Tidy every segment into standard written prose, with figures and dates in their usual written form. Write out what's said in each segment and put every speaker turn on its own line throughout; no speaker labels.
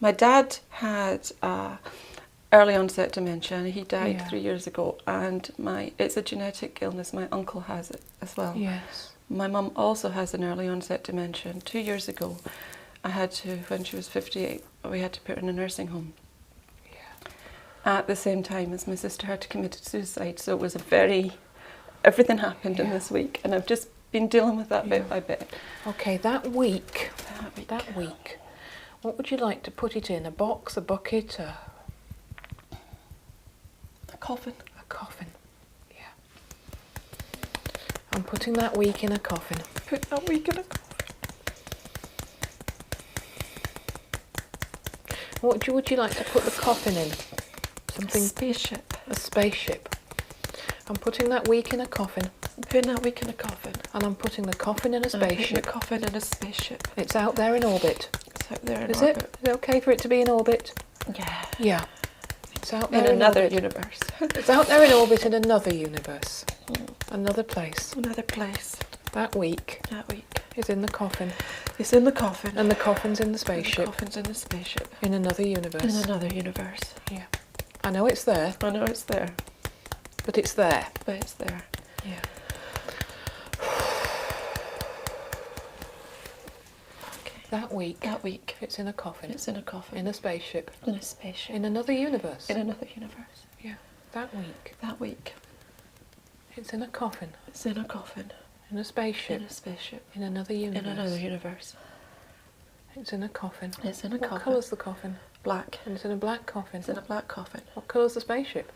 My dad had early onset dementia, and he died 3 years ago. And it's a genetic illness. My uncle has it as well.
Yes.
My mum also has an early onset dementia. And 2 years ago, I had to, when she was 58, we had to put her in a nursing home.
Yeah.
At the same time as my sister had committed suicide. So it was everything happened in this week, and I've just been dealing with that bit by bit.
Okay, that week, what would you like to put it in? A box, a bucket, a
coffin?
A coffin, yeah. I'm putting that week in a coffin.
Put that week in a coffin.
What would you like to put the coffin in? Something.
Spaceship.
A spaceship. I'm putting that week in a coffin.
I'm putting that week in a coffin.
And I'm putting the coffin in a spaceship.
The coffin in a spaceship.
It's out there in orbit.
It's out there in
orbit.
Is
it okay for it to be in orbit?
Yeah.
Yeah. It's out there
in another
orbit.
universe.
It's out there in orbit in another universe. Another place.
Another place.
That week. Is in the coffin.
It's in the coffin.
And the coffin's in the spaceship.
The coffin's in the spaceship.
In another universe.
In another universe.
Yeah. I know it's there.
I know it's there.
But it's there.
But it's there.
Yeah.
Okay.
That week.
It's
in a coffin.
It's in a coffin.
In a spaceship.
In a spaceship.
In another universe.
In another universe.
Yeah. That week.
It's
in a coffin.
It's in a coffin.
In a spaceship.
In a spaceship.
In another universe.
In another universe.
It's in a coffin.
It's in a coffin.
What colour's the coffin?
Black.
And it's in a black coffin.
It's in a black coffin.
What colour's the spaceship?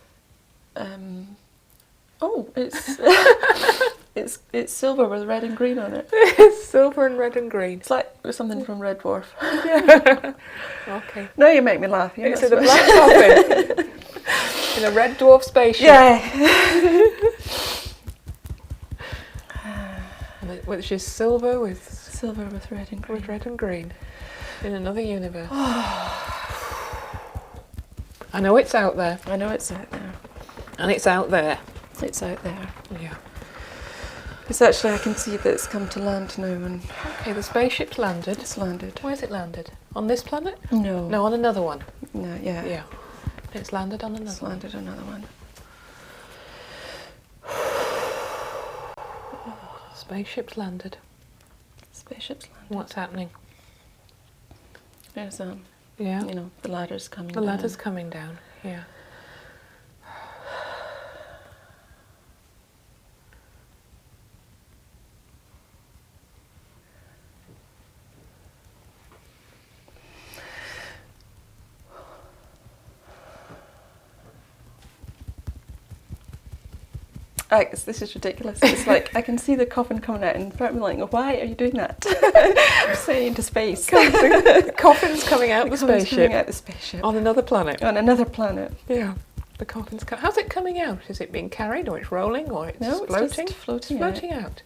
It's it's silver with red and green on it.
It's silver and red and green.
It's like something from Red Dwarf.
Yeah. Okay.
Now you make me laugh.
It's in a black coffin. In a Red Dwarf spaceship.
Yeah.
Which is silver with
red and green.
With red and green. In another universe. I know it's out there.
I know it's out there.
And it's out there.
It's out there.
Yeah.
It's actually, I can see that it's come to land now. And
okay, the spaceship's landed.
It's landed.
Where's it landed? On this planet?
No.
No, on another one.
No, yeah.
Yeah. It's landed on another one.
It's landed on another one.
Spaceship's landed.
Spaceship's landed.
What's happening?
There's
yeah.
You know, the ladder's coming down.
The ladder's coming down, yeah.
This is ridiculous. It's like I can see the coffin coming out, and I'm like, why are you doing that? I'm saying into space.
The coffin's coming out the spaceship.
Coming out the spaceship.
On another planet.
On another planet.
Yeah. The coffin's how's it coming out? Is it being carried, or it's rolling, or it's floating?
It's just floating.
It's floating out.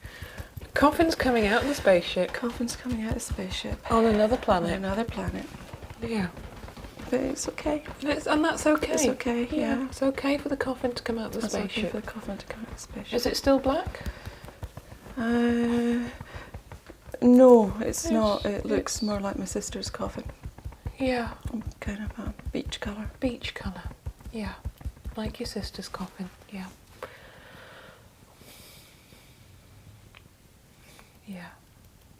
The coffin's coming out of the spaceship.
Coffin's coming out of the spaceship.
On another planet.
On another planet.
Yeah.
But it's okay.
And that's okay.
It's okay, yeah.
It's okay for the coffin to come out of the spaceship.
It's okay for the coffin to come out of the spaceship.
Is it still black?
No, it's not. It looks more like my sister's coffin.
Yeah.
Kind of a beach colour.
Beach colour, yeah. Like your sister's coffin, yeah. Yeah.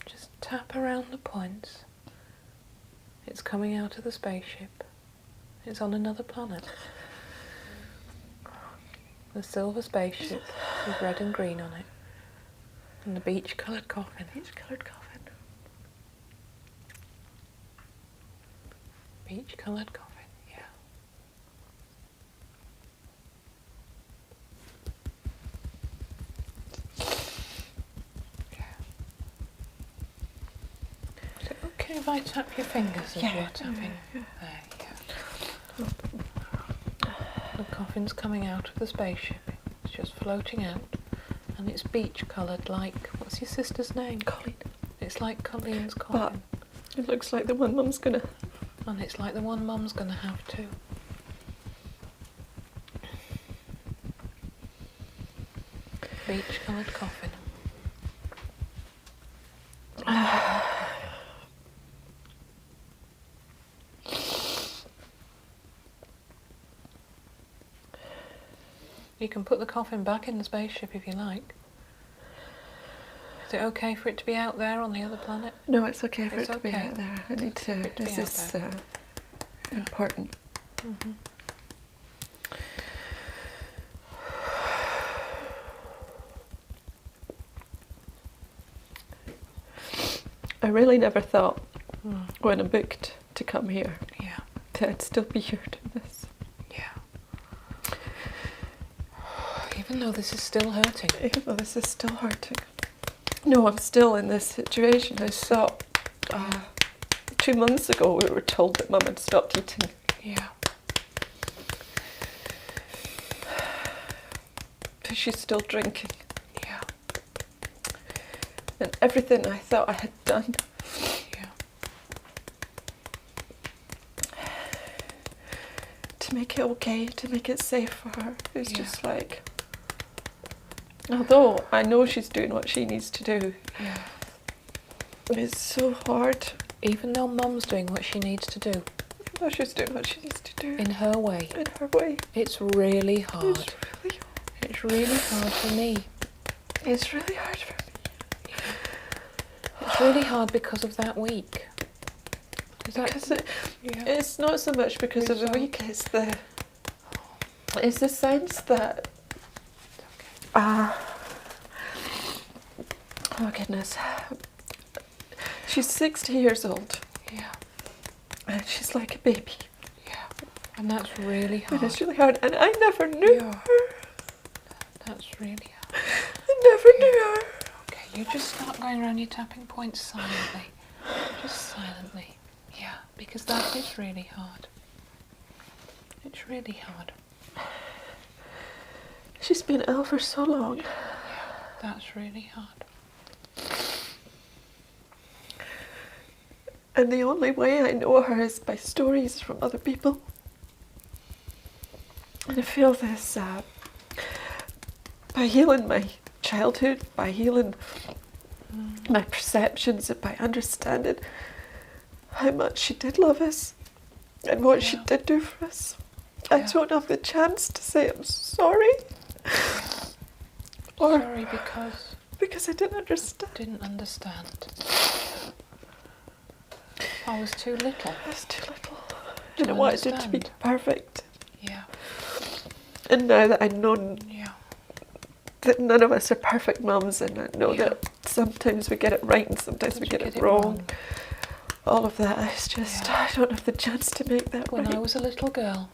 Just tap around the points. It's coming out of the spaceship. It's on another planet. The silver spaceship with red and green on it. And the beach-coloured coffin.
Beach-coloured coffin.
Beach-coloured coffin, yeah. Is it okay if I tap your fingers as you're tapping? There you go. The coffin's coming out of the spaceship. It's just floating out. And it's beach-coloured like... What's your sister's name?
Colleen.
It's like Colleen's coffin.
But it looks like the one Mum's gonna...
And it's like the one Mum's gonna have too. Beach-coloured coffin. You can put the coffin back in the spaceship if you like. Is it okay for it to be out there on the other planet?
No, it's okay for it to be out there. I need to. This is important.
Mm-hmm.
I really never thought when I booked to come here that I'd still be here doing this.
Yeah. Even though this is still hurting.
Even though this is still hurting. No, I'm still in this situation. I thought 2 months ago we were told that Mum had stopped eating.
Yeah.
But she's still drinking.
Yeah.
And everything I thought I had done.
Yeah.
To make it okay, to make it safe for her. It's just like, although I know she's doing what she needs to do, it's so hard.
Even though Mum's doing what she needs to do.
Even though she's doing what she needs to do.
In her way.
In her way.
It's really hard.
It's
really hard for me.
It's really hard for me.
It's really hard because of that week.
It's not so much because of the week, it's the sense that oh goodness, she's 60 years old.
Yeah.
And she's like a baby.
Yeah. And that's really hard.
And it's really hard, and I never knew her.
That's really hard.
I never knew her.
Okay, you just start going around your tapping points silently. Just silently. Yeah, because that is really hard. It's really hard.
She's been ill for so long.
Yeah, that's really hard.
And the only way I know her is by stories from other people. And I feel this by healing my childhood, by healing my perceptions, and by understanding how much she did love us and what she did do for us. I don't have the chance to say I'm sorry. Or
sorry
because I didn't understand.
Didn't understand. I was too little.
I was too little. And I wanted it to be perfect.
Yeah.
And now that I know that none of us are perfect mums, and I know that sometimes we get it right and sometimes we get it wrong. All of that, it's just, I don't have the chance to make that right.
When I was a little girl.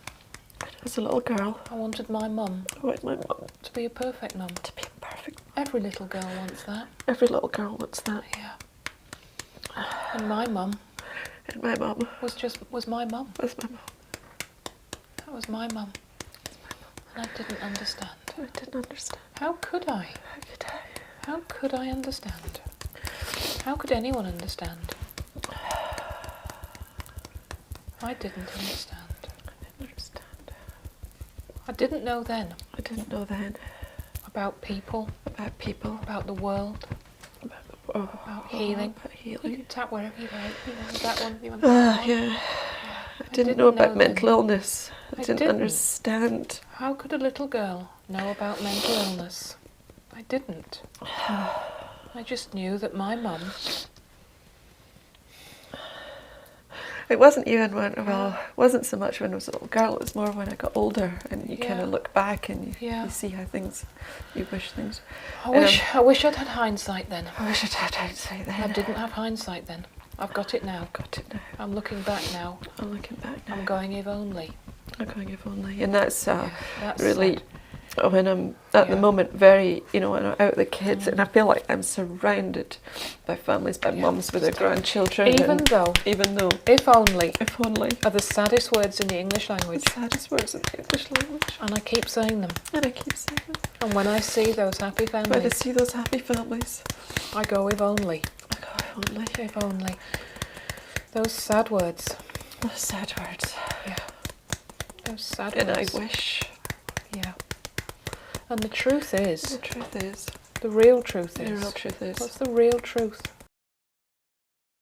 When I was a little girl.
I wanted my mum.
I wanted my mum.
To be a perfect mum.
To be a perfect mum.
Every little girl wants that.
Every little girl wants that.
Yeah. And my mum.
And my mum.
Was my mum.
Was my mum.
That was my mum. And I didn't understand.
I didn't understand.
How could I?
How could I?
How could I understand? How could anyone understand? I didn't understand.
I didn't understand.
I didn't know then.
I didn't know then.
About people.
About people.
About the world. About healing.
About healing.
You can tap wherever you like. You know, that one. You want
yeah. I didn't know about mental illness. I didn't understand.
How could a little girl know about mental illness? I didn't. I just knew that my mum...
It wasn't even when, well, it wasn't so much when I was a little girl, it was more when I got older and you kind of look back and you see how things, you wish things...
I wish I'd had hindsight then.
I wish I'd had hindsight then.
I didn't have hindsight then. I've got it now.
Got it now.
I'm looking back now.
I'm looking back now.
I'm going if only.
I'm going if only. And that's,
that's
really...
sad.
When I'm at the moment very, when I'm out with the kids, and I feel like I'm surrounded by families, by mums with their grandchildren.
Even though, if only, are the saddest words in the English language.
The saddest words in the English language.
And I keep saying them.
And I keep saying them.
And when I see those happy families.
When I see those happy families.
I go, if only.
I go, if only.
If only. Those sad words.
Those sad words.
Yeah. Those sad
and
words.
And I wish.
Yeah. And the truth is...
The truth is...
The real truth is...
The real truth is...
What's the real truth?